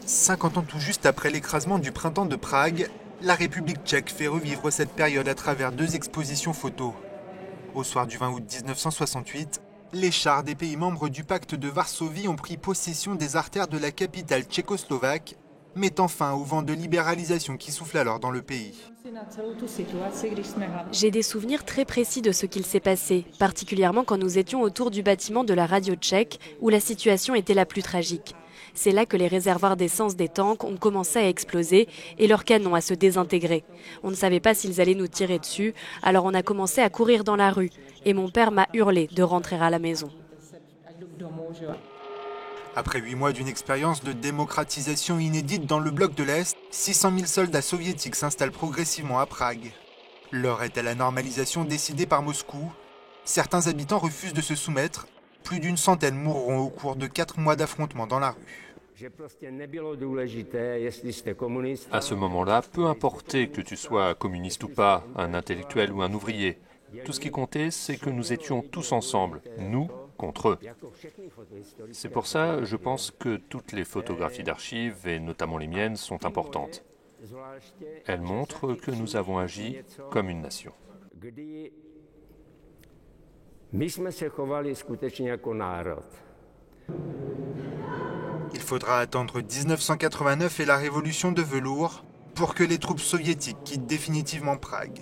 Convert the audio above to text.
50 ans tout juste après l'écrasement du printemps de Prague, la République tchèque fait revivre cette période à travers deux expositions photos. Au soir du 20 août 1968, les chars des pays membres du pacte de Varsovie ont pris possession des artères de la capitale tchécoslovaque, mettant fin au vent de libéralisation qui souffle alors dans le pays. J'ai des souvenirs très précis de ce qu'il s'est passé, particulièrement quand nous étions autour du bâtiment de la radio tchèque, où la situation était la plus tragique. C'est là que les réservoirs d'essence des tanks ont commencé à exploser et leurs canons à se désintégrer. On ne savait pas s'ils allaient nous tirer dessus, alors on a commencé à courir dans la rue. Et mon père m'a hurlé de rentrer à la maison. Après 8 mois d'une expérience de démocratisation inédite dans le bloc de l'Est, 600 000 soldats soviétiques s'installent progressivement à Prague. L'heure est à la normalisation décidée par Moscou. Certains habitants refusent de se soumettre. Plus d'une centaine mourront au cours de 4 mois d'affrontements dans la rue. À ce moment-là, peu importait que tu sois communiste ou pas, un intellectuel ou un ouvrier, tout ce qui comptait, c'est que nous étions tous ensemble, nous contre eux. C'est pour ça, je pense que toutes les photographies d'archives, et notamment les miennes, sont importantes. Elles montrent que nous avons agi comme une nation. Il faudra attendre 1989 et la révolution de velours pour que les troupes soviétiques quittent définitivement Prague.